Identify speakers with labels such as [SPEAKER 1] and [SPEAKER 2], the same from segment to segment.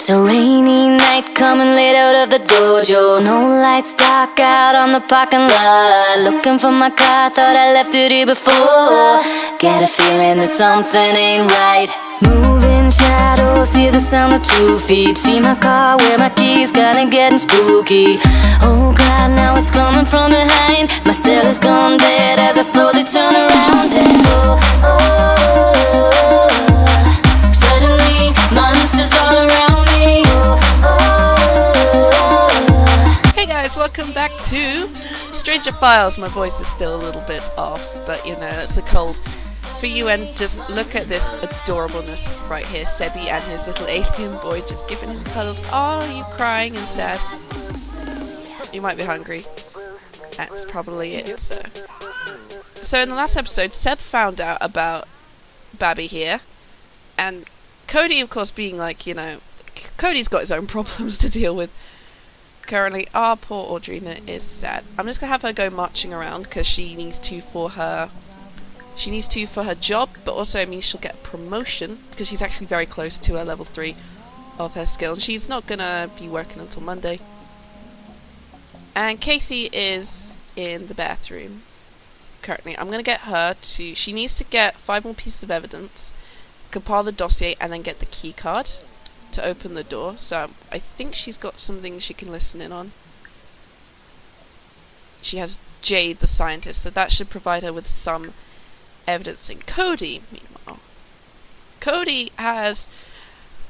[SPEAKER 1] It's a rainy night coming late out of the dojo. No lights, dark out on the parking lot. Looking for my car, thought I left it here before. Get a feeling that something ain't right. Moving shadows, hear the sound of 2 feet. See my car, where my keys, kinda getting spooky. Oh God, now it's coming from behind. My cell is gone dead as I slowly turn around and go, oh, suddenly monsters all around me.
[SPEAKER 2] Hey guys, welcome back to Stranger Files. My voice is still a little bit off, but you know, that's the cold for you. And just look at this adorableness right here. Sebi and his little alien boy just giving him cuddles. Oh, are you crying and sad? You might be hungry. That's probably it. So in the last episode, Seb found out about Babby here, and Cody, of course, being like, you know, Cody's got his own problems to deal with currently. Ah, poor Audrina is sad. I'm just gonna have her go marching around because she needs to for her job, but also it means she'll get a promotion because she's actually very close to her level 3 of her skill, and she's not gonna be working until Monday. And Casey is in the bathroom currently. I'm gonna get her to, she needs to get 5 more pieces of evidence, compile the dossier, and then get the key card to open the door. So I think she's got something she can listen in on. She has Jade the scientist, so that should provide her with some evidence. And Cody, meanwhile, Cody has,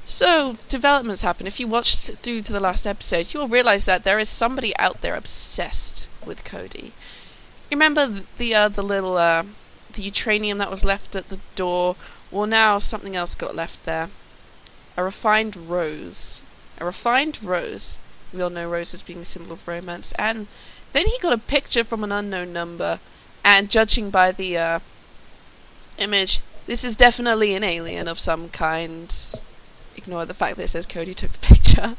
[SPEAKER 2] so developments happen. If you watched through to the last episode, you will realize that there is somebody out there obsessed with Cody. You remember the little the Utranium that was left at the door? Well, now something else got left there. A refined rose. A refined rose. We all know roses being a symbol of romance. And then he got a picture from an unknown number, and judging by the image, this is definitely an alien of some kind. Ignore the fact that it says Cody took the picture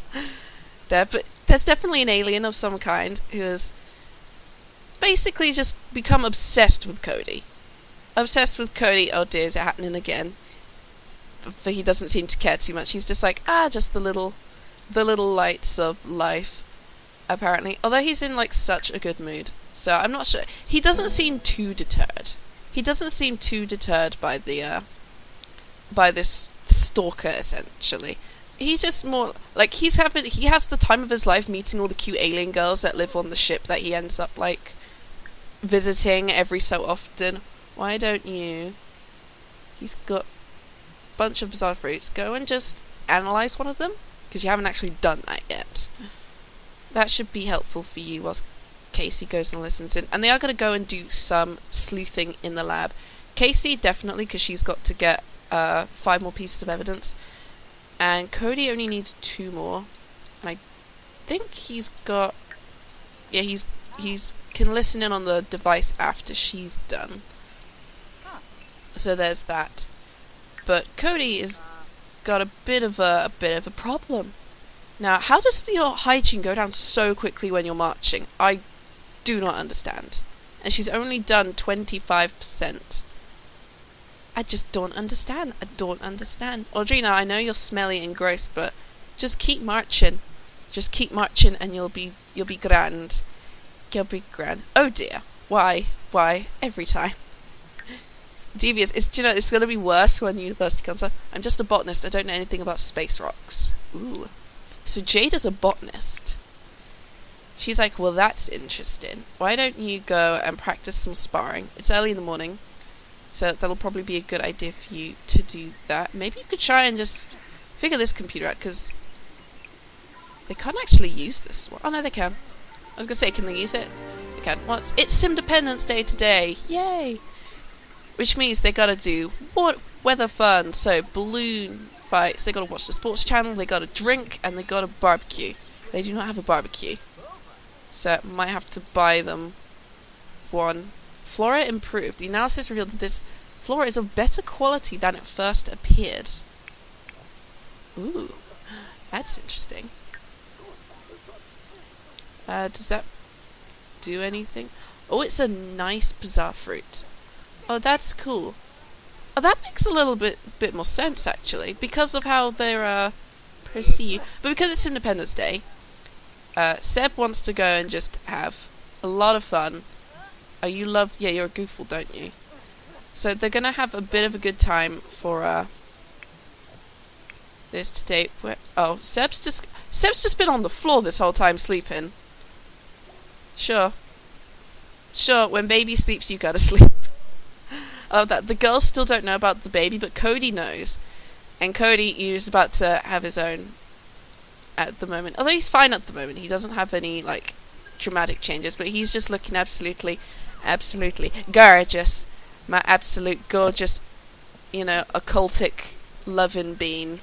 [SPEAKER 2] there, but there's definitely an alien of some kind who has basically just become obsessed with Cody. Obsessed with Cody. Oh dear, is it happening again? But he doesn't seem to care too much. He's just like, just the little lights of life, apparently. Although he's in like such a good mood, so I'm not sure. He doesn't seem too deterred. He doesn't seem too deterred by the by this stalker, essentially. He's just more like he has the time of his life meeting all the cute alien girls that live on the ship that he ends up like visiting every so often. Why don't you? He's got a bunch of bizarre fruits. Go and just analyze one of them, because you haven't actually done that yet. That should be helpful for you whilst Casey goes and listens in. And they are going to go and do some sleuthing in the lab. Casey definitely, because she's got to get 5 more pieces of evidence, and Cody only needs 2 more. And I think he's got, yeah, he's can listen in on the device after she's done. So there's that. But Cody has got a bit of a problem. Now, how does your hygiene go down so quickly when you're marching? I do not understand. And she's only done 25%. I just don't understand. Audrina, I know you're smelly and gross, but just keep marching. Just keep marching and you'll be grand. You'll be grand. Oh dear. Why? Every time. Devious. It's going to be worse when university comes up. I'm just a botanist. I don't know anything about space rocks. Ooh. So Jade is a botanist. She's like, well, that's interesting. Why don't you go and practice some sparring? It's early in the morning, so that'll probably be a good idea for you to do that. Maybe you could try and just figure this computer out, because they can't actually use this one. Oh, no, they can. I was going to say, can they use it? They can. Well, it's Simdependence Day today. Yay! Which means they got to do weather fun, so balloon fights, they got to watch the sports channel, they got to drink, and they got to barbecue. They do not have a barbecue, so might have to buy them one. Flora improved. The analysis revealed that this flora is of better quality than it first appeared. Ooh, that's interesting. Does that do anything? Oh, it's a nice bizarre fruit. Oh, that's cool. Oh, that makes a little bit more sense, actually, because of how they're pursue. But because it's Independence Day, Seb wants to go and just have a lot of fun. Yeah, you're a goofball, don't you? So they're gonna have a bit of a good time for this today. Seb's just been on the floor this whole time sleeping. Sure, when baby sleeps, you gotta sleep. I love that. The girls still don't know about the baby, but Cody knows. And Cody is about to have his own at the moment. Although he's fine at the moment. He doesn't have any, like, dramatic changes, but he's just looking absolutely gorgeous. My absolute gorgeous, occultic loving being.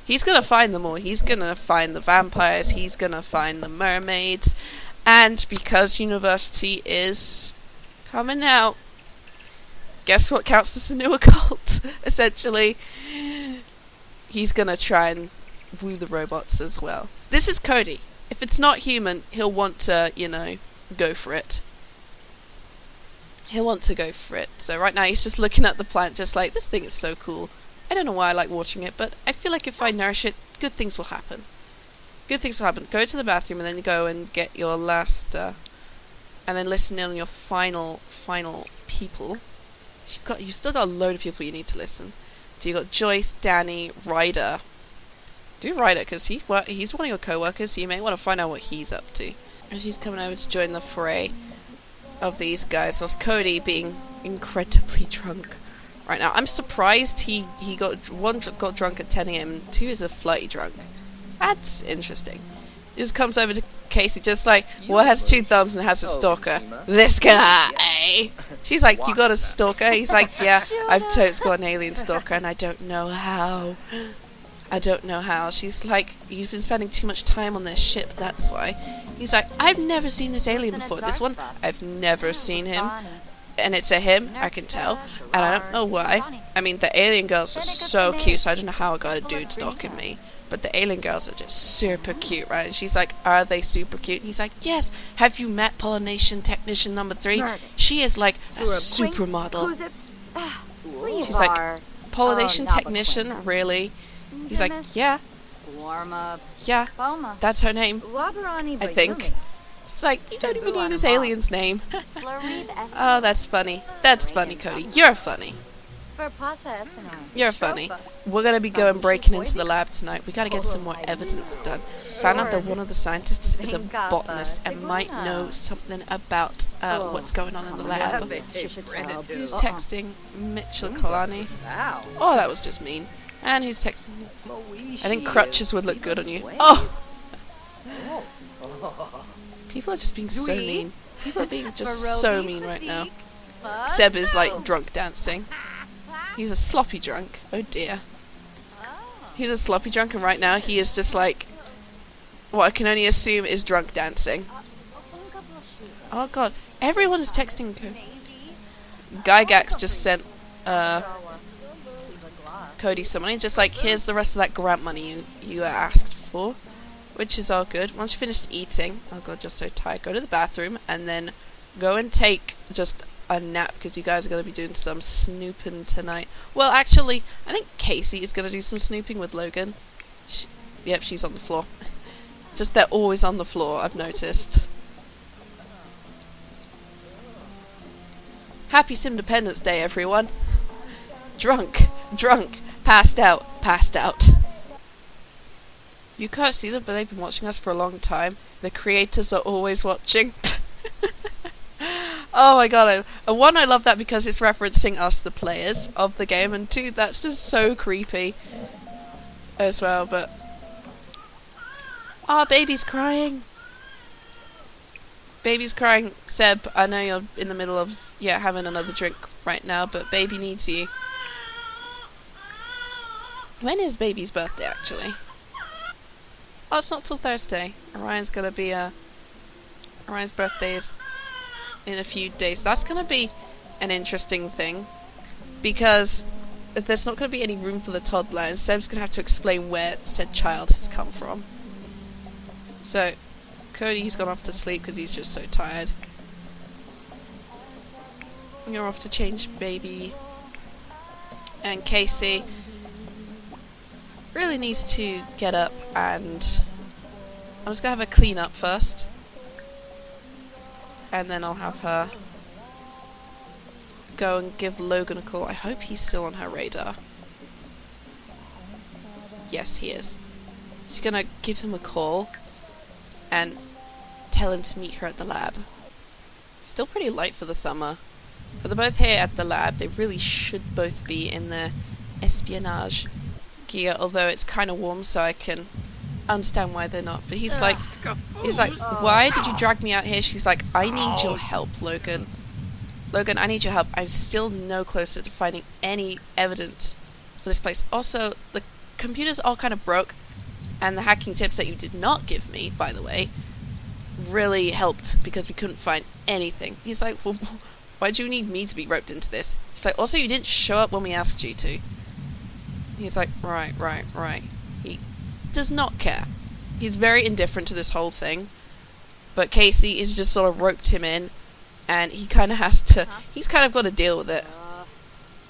[SPEAKER 2] He's gonna find them all. He's gonna find the vampires. He's gonna find the mermaids. And because university is coming out, guess what counts as a new occult? Essentially, he's gonna try and woo the robots as well. This is Cody. If it's not human, he'll want to, go for it. He'll want to go for it. So right now he's just looking at the plant just like, this thing is so cool. I don't know why I like watching it, but I feel like if I nourish it, good things will happen. Good things will happen. Go to the bathroom and then go and get your last, and then listen in on your final people. You've still got a load of people you need to listen to. You got Joyce, Danny, Ryder. Do Ryder, because he's one of your co-workers, so you may want to find out what he's up to. And she's coming over to join the fray of these guys. So it's Cody being incredibly drunk right now. I'm surprised he got drunk at 10 a.m. and 2 is a flirty drunk. That's interesting. He just comes over to Casey just like, well, has 2 thumbs and has a stalker. This guy! She's like, you got a stalker? He's like, yeah, I've totes got an alien stalker and I don't know how. She's like, you've been spending too much time on this ship, that's why. He's like, I've never seen this alien before. This one, I've never seen him. And it's a him, I can tell. And I don't know why. I mean, the alien girls are so cute, so I don't know how I got a dude stalking me. But the alien girls are just super cute, right? And she's like, are they super cute? And he's like, yes. Have you met pollination technician number 3? She is like a supermodel. She's like, pollination technician? Really? He's like, yeah. Yeah, that's her name, I think. It's like, you don't even know this alien's name. Oh, that's funny. That's funny, Cody. You're funny. You're funny. We're going to be breaking into the lab tonight. We got to get some more evidence done. Found out that one of the scientists is a botanist and might know something about what's going on in the lab. Who's texting Mitchell Kalani? Oh, that was just mean. And he's texting. I think crutches would look good on you. Oh! People are just being so mean. People are being just so mean right now. Seb is like drunk dancing. He's a sloppy drunk. Oh dear. He's a sloppy drunk and right now he is just like what I can only assume is drunk dancing. Oh god. Everyone is texting Gygax just sent Cody some money, just like, here's the rest of that grant money you asked for, which is all good. Once you finished eating, oh god, just so tired, go to the bathroom and then go and take just a nap because you guys are going to be doing some snooping tonight. Well, actually, I think Casey is going to do some snooping with Logan. Yep, she's on the floor. Just they're always on the floor, I've noticed. Happy Independence Day, everyone. Drunk. Passed out. You can't see them, but they've been watching us for a long time. The creators are always watching. Oh my god, one, I love that because it's referencing us, the players of the game, and 2, that's just so creepy as well, but... Oh, baby's crying. Baby's crying. Seb, I know you're in the middle of, having another drink right now, but baby needs you. When is baby's birthday, actually? Oh, it's not till Thursday. Orion's gonna be, Orion's birthday is in a few days. That's gonna be an interesting thing, because there's not gonna be any room for the toddler, and Seb's gonna have to explain where said child has come from. So, Cody's gone off to sleep because he's just so tired. You're off to change baby. And Casey, really needs to get up and... I'm just going to have her clean up first. And then I'll have her go and give Logan a call. I hope he's still on her radar. Yes, he is. She's going to give him a call and tell him to meet her at the lab. Still pretty light for the summer. But they're both here at the lab. They really should both be in their espionage gear, although it's kind of warm, so I can understand why they're not. But he's like, why did you drag me out here? She's like, I need your help, Logan. Logan, I need your help. I'm still no closer to finding any evidence for this place. Also, the computers all kind of broke, and the hacking tips that you did not give me, by the way, really helped because we couldn't find anything. He's like, well, why do you need me to be roped into this? He's like, also, you didn't show up when we asked you to. He's like, right. He does not care. He's very indifferent to this whole thing. But Casey is just sort of roped him in, and he kind of has to... He's kind of got to deal with it.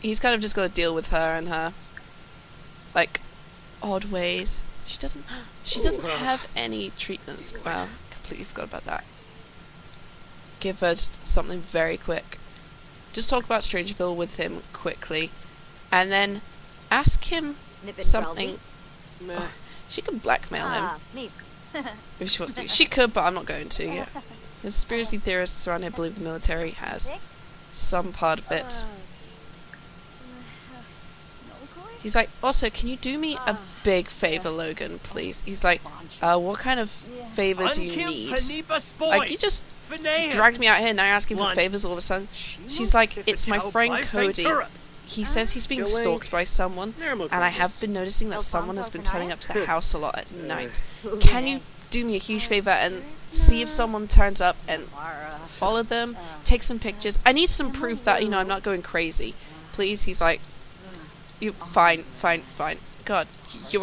[SPEAKER 2] He's kind of just got to deal with her and her, like, odd ways. She doesn't have any treatments. Wow, completely forgot about that. Give her just something very quick. Just talk about Strangeville with him quickly, and then ask him something. Oh, she can blackmail him if she wants to. She could, but I'm not going to yet. The conspiracy theorists around here believe the military has some part of it. He's like, also, can you do me a big favor, Logan, please? He's like, what kind of favor do you need? Like, you just dragged me out here, now you're asking for favors all of a sudden. She's like, it's my friend Cody. He says he's being stalked by someone, and I have been noticing that someone has been turning up to the house a lot at night. Can you do me a huge favor and see if someone turns up and follow them, take some pictures? I need some proof that, I'm not going crazy. Please? He's like, fine. God, you're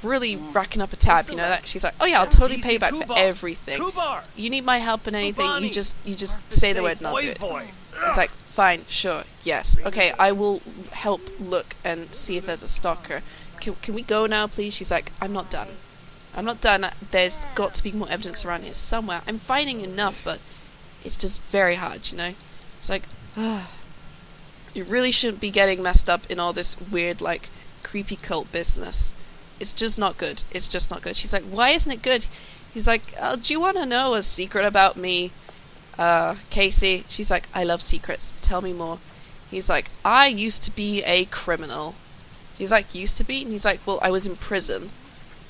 [SPEAKER 2] really racking up a tab, you know that? She's like, oh yeah, I'll totally pay you back for everything. You need my help in anything, you just say the word and I'll do it. It's like, fine, sure, yes. Okay, I will help look and see if there's a stalker. Can we go now, please? She's like, I'm not done. There's got to be more evidence around here somewhere. I'm finding enough, but it's just very hard, It's like, you really shouldn't be getting messed up in all this weird, like, creepy cult business. It's just not good. She's like, why isn't it good? He's like, do you want to know a secret about me, Casey? She's like, I love secrets. Tell me more. He's like, I used to be a criminal. He's like, used to be? And he's like, well, I was in prison.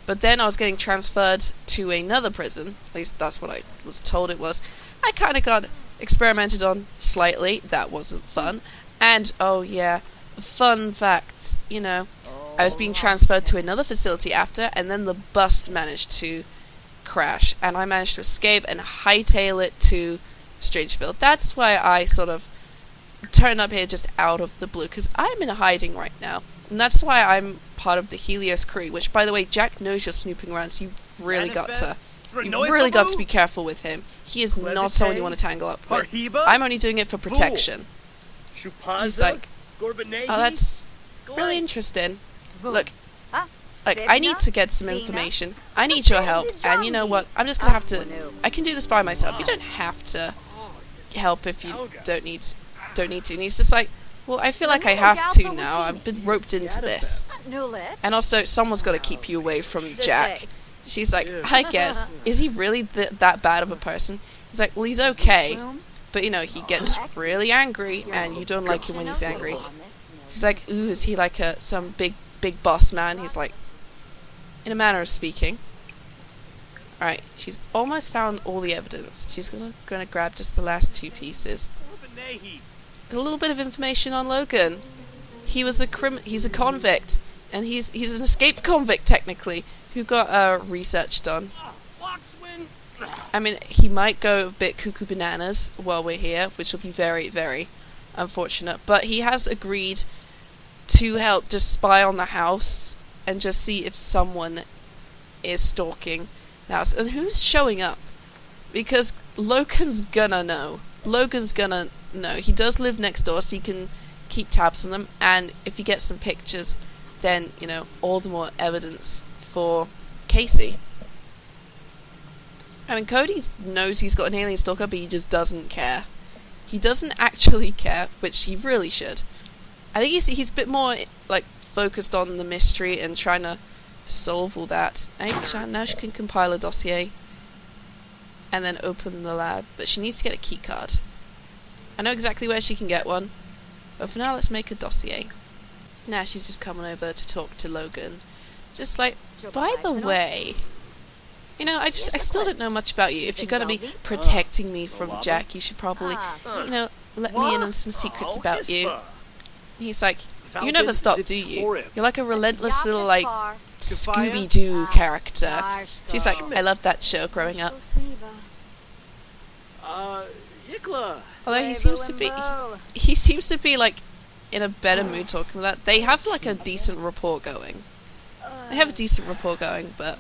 [SPEAKER 2] But then I was getting transferred to another prison. At least that's what I was told it was. I kind of got experimented on slightly. That wasn't fun. And, oh yeah, fun fact, I was being transferred to another facility after, and then the bus managed to crash, and I managed to escape and hightail it to Strangeville. That's why I sort of turned up here just out of the blue, because I'm in hiding right now. And that's why I'm part of the Helios crew, which, by the way, Jack knows you're snooping around, so you've really got to be careful with him. He is not someone you want to tangle up with. I'm only doing it for protection. He's like, oh, that's really interesting. Look, I need to get some information. I need your help, and you know what? I'm just gonna have to. I can do this by myself. You don't have to help if you don't need to. And he's just like, well, I feel like I have to now. I've been roped into this, and also someone's got to keep you away from Jack. She's like, I guess. Is he really that bad of a person? He's like, well, he's okay. But, he gets really angry, and you don't like him when he's angry. She's like, ooh, is he like some big boss man? He's like, in a manner of speaking. Alright, she's almost found all the evidence. She's gonna grab just the last two pieces. A little bit of information on Logan. He's a convict, and he's an escaped convict, technically, who got research done. I mean, he might go a bit cuckoo bananas while we're here, which will be very, very unfortunate. But he has agreed to help just spy on the house and just see if someone is stalking the house. And who's showing up? Because Logan's gonna know. He does live next door, so he can keep tabs on them. And if he gets some pictures then, you know, all the more evidence for Casey. I mean, Cody knows he's got an alien stalker, but he just doesn't care. He doesn't actually care, which he really should. I think he's a bit more, like, focused on the mystery and trying to solve all that. I think now she can compile a dossier and then open the lab, but she needs to get a key card. I know exactly where she can get one, but for now let's make a dossier. Now she's just coming over to talk to Logan. Just like, by the way, you know, I still don't know much about you. If you're gonna be protecting me from Jack, you should probably, you know, let me in on some secrets about you. He's like, you never stop, do you? You're like a relentless little, like, Scooby-Doo character. She's like, I loved that show growing up. Although he seems to be like in a better mood talking about that. They have like a decent rapport going. But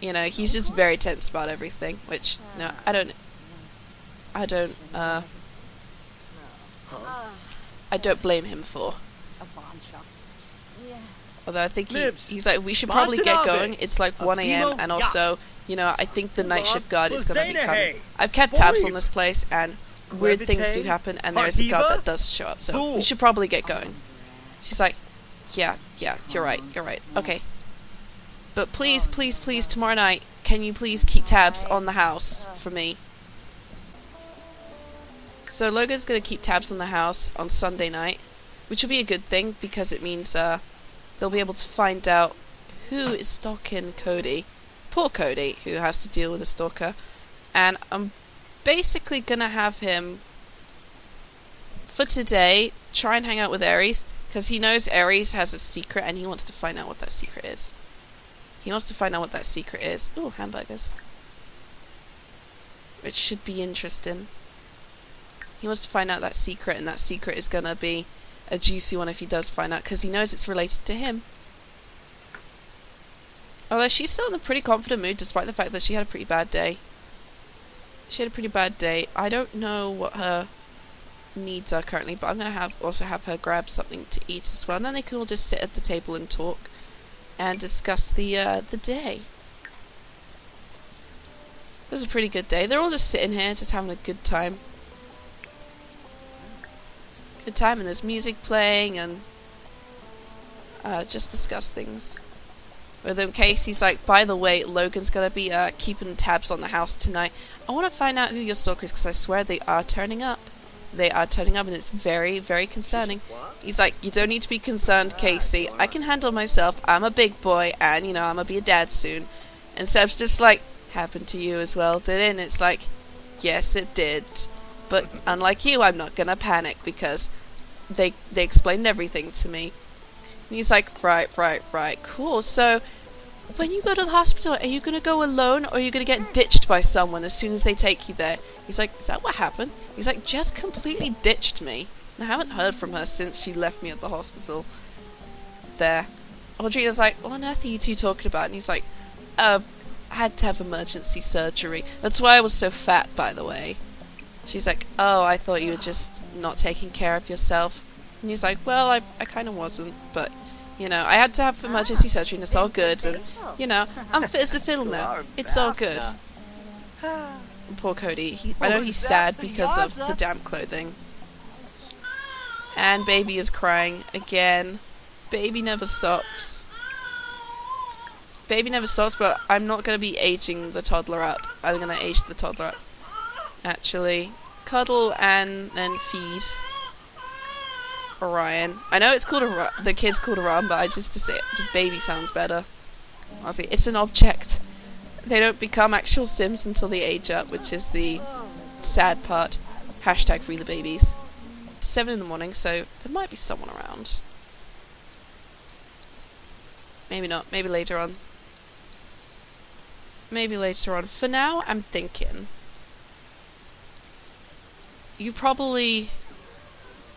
[SPEAKER 2] you know, he's just very tense about everything, which no, I don't blame him for. Although I think he's like, we should probably get going. It's like 1 a.m. and also, you know, I think the night shift guard is going to be coming. I've kept tabs on this place and weird things do happen and there is a guard that does show up, so we should probably get going. She's like, yeah, you're right. Okay. But please, tomorrow night, can you please keep tabs on the house for me? So Logan's going to keep tabs on the house on Sunday night, which will be a good thing because it means they'll be able to find out who is stalking Cody. Poor Cody, who has to deal with a stalker. And I'm basically going to have him, for today, try and hang out with Aries, because he knows Aries has a secret and he wants to find out what that secret is. Ooh, hamburgers. Which should be interesting. He wants to find out that secret, and that secret is going to be a juicy one if he does find out, because he knows it's related to him. Although she's still in a pretty confident mood, despite the fact that she had a pretty bad day. I don't know what her needs are currently, but I'm going to also have her grab something to eat as well, and then they can all just sit at the table and talk and discuss the day. It was a pretty good day. They're all just sitting here, just having a good time. And there's music playing, and just discuss things. With him, Casey's like, by the way, Logan's gonna be keeping tabs on the house tonight. I want to find out who your stalker is, because I swear they are turning up. And it's very, very concerning. He's like, you don't need to be concerned, Casey. I can handle myself. I'm a big boy, and, you know, I'm gonna be a dad soon. And Seb's just like, happened to you as well, did it? And it's like, yes, it did. But unlike you, I'm not gonna panic, because they explained everything to me. And he's like, right, cool. So, when you go to the hospital, are you going to go alone, or are you going to get ditched by someone as soon as they take you there? He's like, is that what happened? He's like, Jess completely ditched me. And I haven't heard from her since she left me at the hospital. There. Audrina's like, what on earth are you two talking about? And he's like, I had to have emergency surgery. That's why I was so fat, by the way. She's like, oh, I thought you were just not taking care of yourself. And he's like, well, I kind of wasn't, but, you know, I had to have emergency surgery and it's all good, and, you know, I'm fit as a fiddle now. It's all good. And poor Cody, I know he's sad because of the damp clothing. And baby is crying again. Baby never stops. But I'm not going to be aging the toddler up. I'm going to age the toddler up. Actually, cuddle and then feed Orion. I know it's called the kid's called Orion, but just baby sounds better. Honestly, it's an object. They don't become actual Sims until they age up, which is the sad part. Hashtag free the babies. It's 7 in the morning, so there might be someone around. Maybe not. Maybe later on. For now, I'm thinking you probably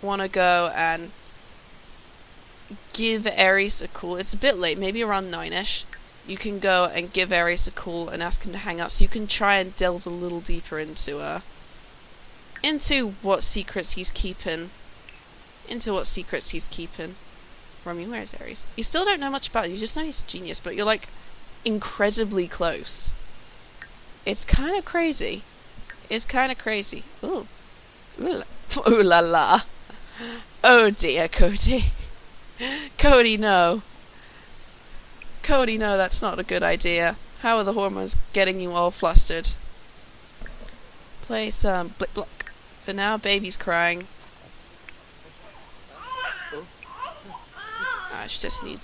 [SPEAKER 2] want to go and give Aries a call. It's a bit late, maybe around 9ish. You can go and give Aries a call and ask him to hang out, so you can try and delve a little deeper into what secrets he's keeping. Romy, where is Aries? You still don't know much about him. You just know he's a genius, but you're like incredibly close. It's kind of crazy. It's kind of crazy. Ooh. Ooh la la. Oh dear, Cody. Cody, no. Cody, no, that's not a good idea. How are the hormones getting you all flustered? Play some Blip Block. For now, baby's crying.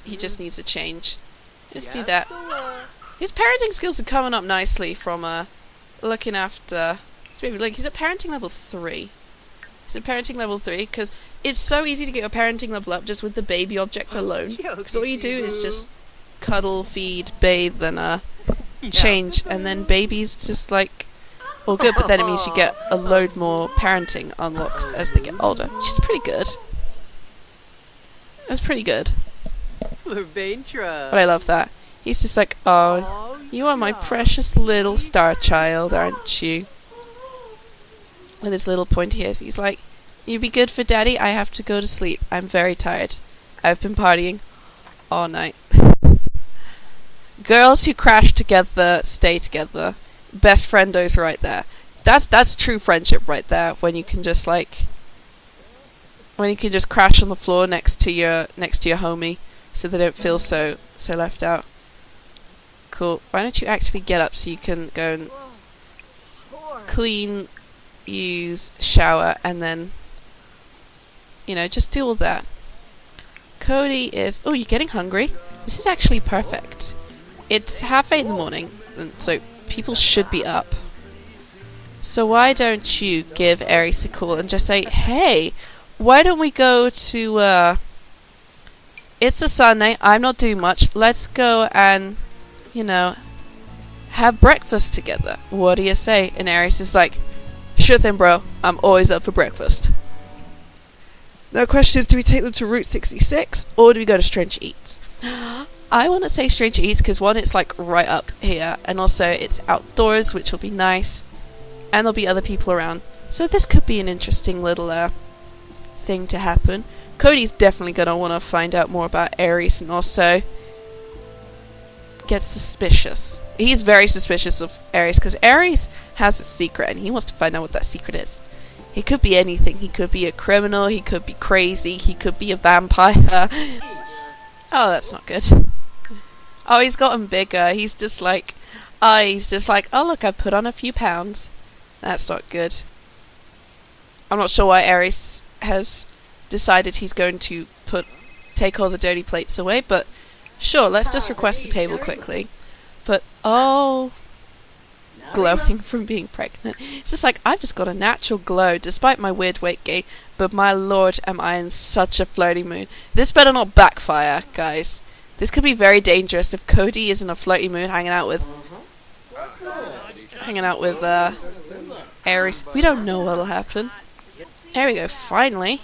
[SPEAKER 2] He just needs a change. Just do that. His parenting skills are coming up nicely from looking after his baby. Like, he's at parenting level 3. He's at parenting level 3 because it's so easy to get your parenting level up just with the baby object alone. Because all you do is just cuddle, feed, bathe, and change, and then baby's just like all good. But then it means you get a load more parenting unlocks as they get older, which is pretty good. That's pretty good. But I love that. He's just like, oh, you are my precious little star child, aren't you? With his little pointy ears. He's like, you be good for daddy? I have to go to sleep. I'm very tired. I've been partying all night. Girls who crash together stay together. Best friendos right there. That's true friendship right there. When you can just crash on the floor next to your homie, so they don't feel so left out. Cool. Why don't you actually get up so you can go and clean, use, shower, and then, you know, just do all that. Cody is... Oh, you're getting hungry? This is actually perfect. It's 8:30 in the morning, and so people should be up. So why don't you give Aries a call and just say, hey, why don't we go to... It's a Sunday, I'm not doing much. Let's go and, you know, have breakfast together. What do you say? And Aries is like, sure thing, bro. I'm always up for breakfast. Now, question is, do we take them to Route 66 or do we go to Strange Eats? I want to say Strange Eats because, one, it's like right up here, and also it's outdoors, which will be nice, and there'll be other people around. So this could be an interesting little thing to happen. Cody's definitely going to want to find out more about Aries and also get suspicious. He's very suspicious of Aries because Aries has a secret and he wants to find out what that secret is. He could be anything. He could be a criminal, he could be crazy, he could be a vampire. Oh, that's not good. Oh, he's gotten bigger. He's just like, oh look, I put on a few pounds. That's not good. I'm not sure why Aries has decided he's going to take all the dirty plates away, but sure, let's just request the table quickly. But, oh, glowing from being pregnant. It's just like, I've just got a natural glow despite my weird weight gain, but my lord, am I in such a flirty mood. This better not backfire, guys. This could be very dangerous if Cody is in a flirty mood hanging out with Aries. We don't know what'll happen. There we go, finally.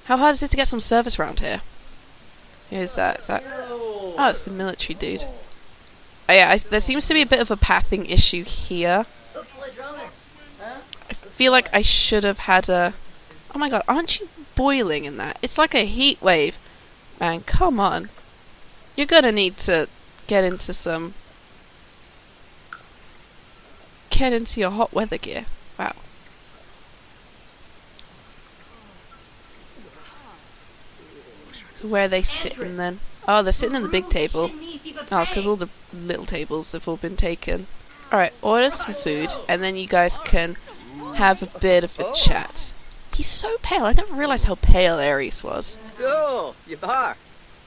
[SPEAKER 2] How hard is it to get some service around here? Who's that? Is that... Oh, it's the military dude. Oh yeah, there seems to be a bit of a pathing issue here. I feel like I should have had a... Oh my god, aren't you boiling in that? It's like a heat wave. Man, come on. You're gonna need to get into some... Get into your hot weather gear. Wow. So where are they sitting then? Oh, they're sitting in the big table. Oh, it's because all the little tables have all been taken. Alright, order some food, and then you guys can have a bit of a chat. He's so pale. I never realised how pale Aries was.
[SPEAKER 3] So, you bar.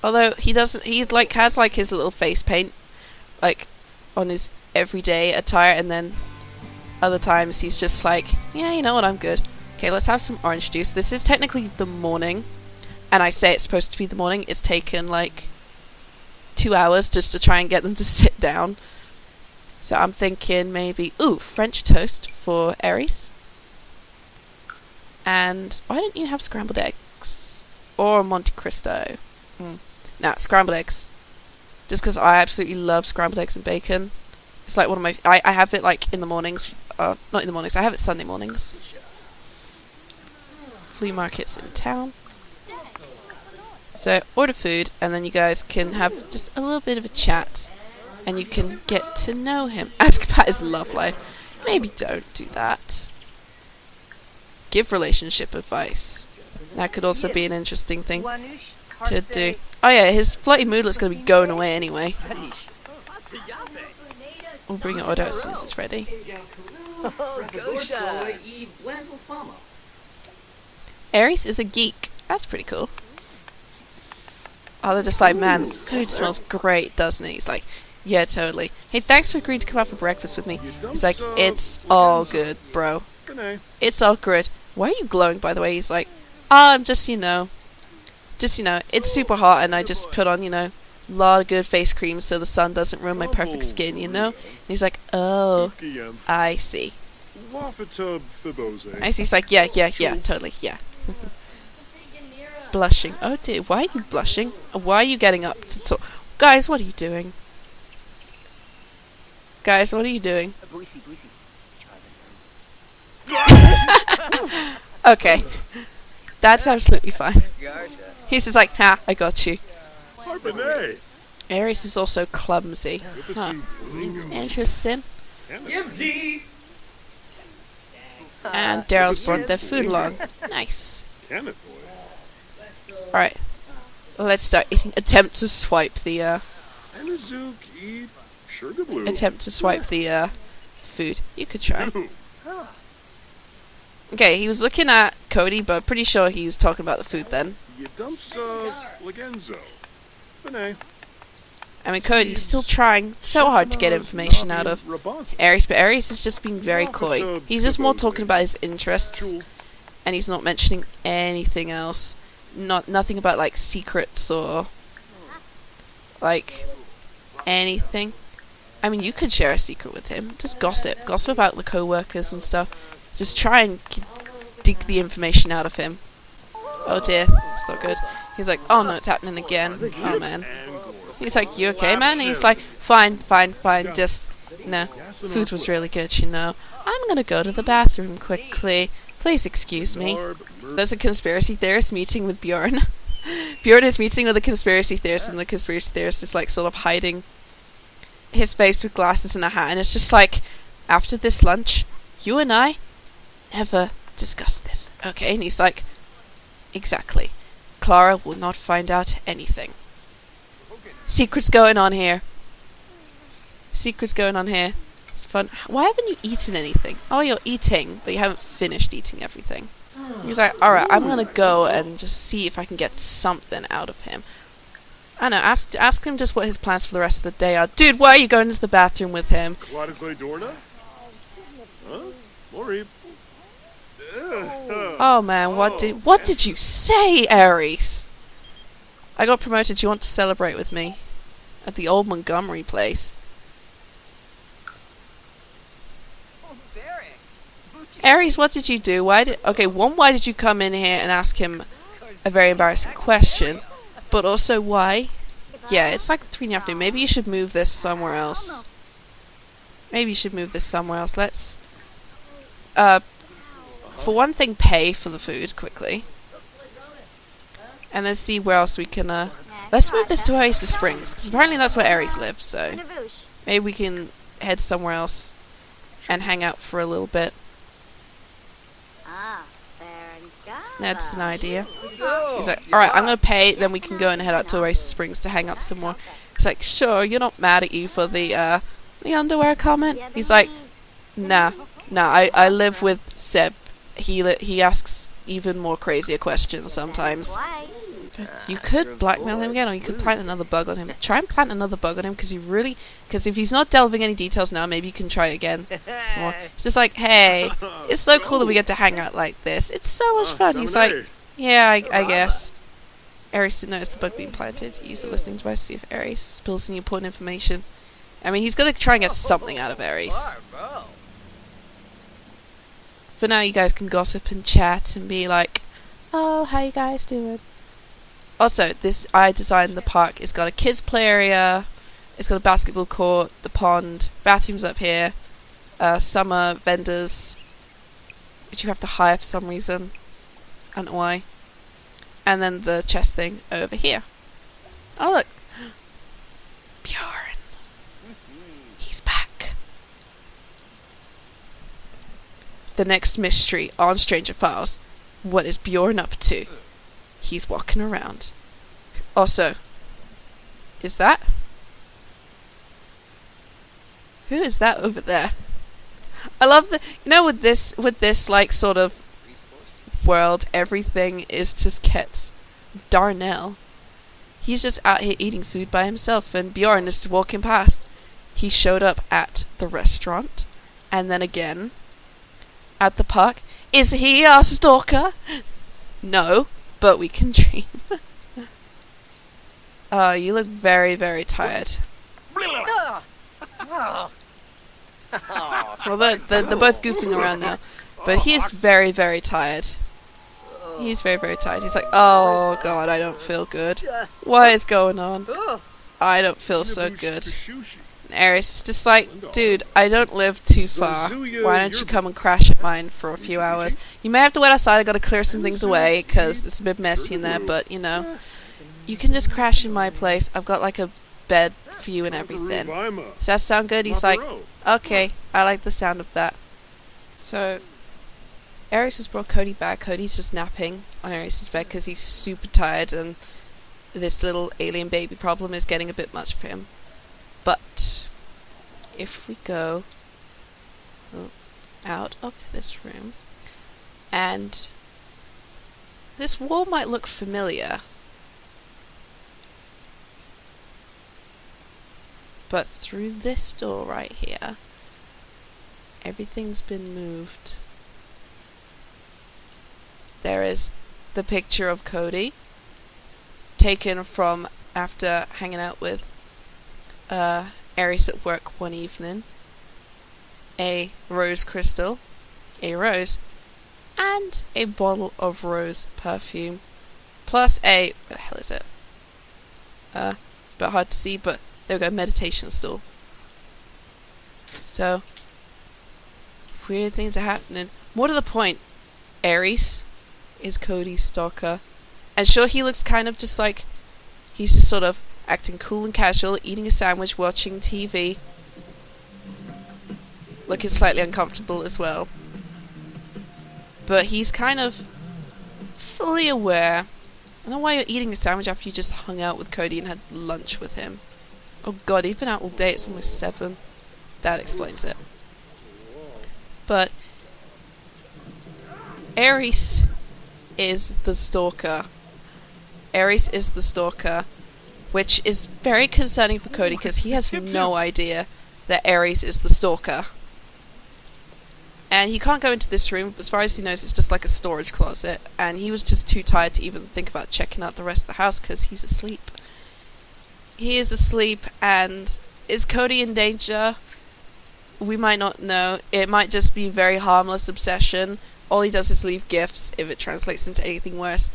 [SPEAKER 2] Although he doesn't, he like has like his little face paint, like on his everyday attire, and then other times he's just like, yeah, you know what, I'm good. Okay, let's have some orange juice. This is technically the morning, and I say it's supposed to be the morning. It's taken like 2 hours just to try and get them to sit down. So I'm thinking maybe, ooh, French toast for Aries. And why don't you have scrambled eggs? Or Monte Cristo? Nah, scrambled eggs. Just because I absolutely love scrambled eggs and bacon. It's like one of my... I have it like in the mornings. Not in the mornings. I have it Sunday mornings. Flea markets in town. So order food, and then you guys can have just a little bit of a chat, and you can get to know him. Ask about his love life. Maybe don't do that. Give relationship advice. That could also be an interesting thing to do. Oh yeah, his flirty moodlet's going to be going away anyway. We'll bring it order as soon as it's ready. Aries is a geek. That's pretty cool. Oh, they're just like, man, the food smells great, doesn't it? He's like, yeah, totally. Hey, thanks for agreeing to come out for breakfast with me. He's like, it's all good, bro. It's all good. Why are you glowing, by the way? He's like, I'm just, it's super hot, and I just put on, a lot of good face cream so the sun doesn't ruin my perfect skin, And he's like, oh, I see. He's like, yeah, totally, yeah. Blushing. Oh dear, why are you blushing? Why are you getting up to talk? Guys, what are you doing? Guys, what are you doing? Okay. That's absolutely fine. He's just like, ha, I got you. Aries is also clumsy. Huh. Interesting. And Daryl's brought their food along. Nice. Alright. Let's start eating. Attempt to swipe the food. You could try. Okay, he was looking at Cody, but pretty sure he's talking about the food then. I mean, Cody's still trying so hard to get information out of Aries, but Aries is just being very coy. He's just more talking about his interests, and he's not mentioning anything else. Nothing about, like, secrets or, like, anything. I mean, you could share a secret with him. Just gossip. Gossip about the co-workers and stuff. Just try and dig the information out of him. Oh dear, it's not good. He's like, oh no, it's happening again. Oh man. He's like, you okay, man? And he's like, fine. Just, food was really good, I'm gonna go to the bathroom quickly. Please excuse me. There's a conspiracy theorist meeting with Bjorn. Bjorn is meeting with a conspiracy theorist, and the conspiracy theorist is like sort of hiding his face with glasses and a hat, and it's just like, after this lunch, you and I never discussed this, okay? And he's like, exactly. Clara will not find out anything. Secrets going on here. It's fun. Why haven't you eaten anything? Oh, you're eating, but you haven't finished eating everything. He's like, alright, I'm gonna go and just see if I can get something out of him. I don't know, ask him just what his plans for the rest of the day are. Dude, why are you going into the bathroom with him? Oh man, what did you say, Aries? I got promoted. You want to celebrate with me at the old Montgomery place? Aries, what did you do? Why did you come in here and ask him a very embarrassing question? But also, why? Yeah, it's like 3 in the afternoon. Maybe you should move this somewhere else. Let's, for one thing, pay for the food quickly. And then see where else we can, let's move this to Oasis Springs, because apparently that's where Aries lives, so maybe we can head somewhere else and hang out for a little bit. That's an idea. He's like, alright, I'm gonna pay, then we can go and head out to Oasis Springs to hang out some more. He's like, sure, you're not mad at you for the underwear comment? He's like, nah, I live with Seb. He asks even more crazier questions sometimes. You could blackmail him again, or you could plant another bug on him. Try and plant another bug on him, because if he's not delving any details now, maybe you can try again. Some more. It's just like, hey, it's so cool that we get to hang out like this. It's so much fun. He's like, yeah, I guess. Aries didn't notice the bug being planted. Use the listening device to see if Aries spills any important information. I mean, he's gonna try and get something out of Aries. For now, you guys can gossip and chat and be like, oh, how you guys doing? Also, I designed the park. It's got a kids play area, it's got a basketball court, the pond, bathrooms up here, summer vendors, which you have to hire for some reason. I don't know why. And then the chest thing over here. Oh look. Bjorn. He's back. The next mystery on Stranger Files. What is Bjorn up to? He's walking around. Also, is that? Who is that over there? I love the, you know, with this like sort of world, everything is just gets Darnell. He's just out here eating food by himself, and Bjorn is walking past. He showed up at the restaurant, and then again at the park. Is he our stalker? No, but we can dream. Oh, you look very, very tired. Well, they're both goofing around now, but he's very, very tired. He's very, very tired. He's like, oh god, I don't feel good. What is going on? I don't feel so good. And Aries is just like, dude, I don't live too far. Why don't you come and crash at mine for a few hours? You may have to wait outside. I gotta clear some things away because it's a bit messy in there, but you know, you can just crash in my place. I've got like a bed for you and everything. Does that sound good? He's like, okay, I like the sound of that. So Aries has brought Cody back. Cody's just napping on Aries' bed because he's super tired, and this little alien baby problem is getting a bit much for him. But if we go out of this room, and this wall might look familiar, but through this door right here, everything's been moved. There is the picture of Cody, taken from after hanging out with Aries at work one evening. A rose crystal, a rose, and a bottle of rose perfume, plus a, what the hell is it? It's a bit hard to see, but there we go, meditation stool. So, weird things are happening. More to the point, Aries is Cody's stalker. And sure, he looks kind of just like, he's just sort of acting cool and casual, eating a sandwich, watching TV, looking slightly uncomfortable as well. But he's kind of fully aware. I don't know why you're eating a sandwich after you just hung out with Cody and had lunch with him. Oh god, he's been out all day, it's almost 7. That explains it. But Aries is the stalker. Aries is the stalker, which is very concerning for Cody because he has no idea that Aries is the stalker. And he can't go into this room, but as far as he knows, it's just like a storage closet, and he was just too tired to even think about checking out the rest of the house because he's asleep. He is asleep, and is Cody in danger? We might not know. It might just be very harmless obsession. All he does is leave gifts. If it translates into anything worse,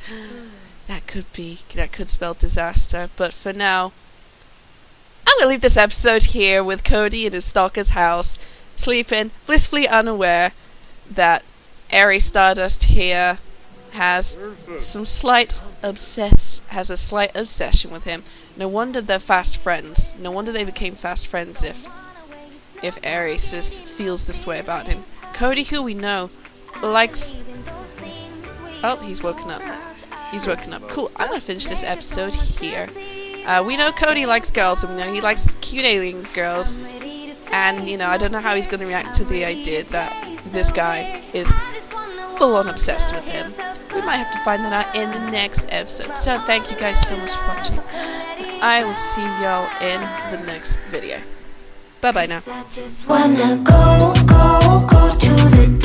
[SPEAKER 2] that could spell disaster. But for now, I'm gonna leave this episode here with Cody in his stalker's house, sleeping, blissfully unaware that Aries Stardust here has a slight obsession with him. No wonder they're fast friends. No wonder they became fast friends if Aries feels this way about him. Cody, who we know, likes... Oh, he's woken up. He's woken up. Cool, I'm gonna finish this episode here. We know Cody likes girls, and we know he likes cute alien girls. And, you know, I don't know how he's gonna react to the idea that this guy is full-on obsessed with him. We might have to find that out in the next episode. So, thank you guys so much for watching. I will see y'all in the next video. Bye-bye now.
[SPEAKER 1] I just wanna go to the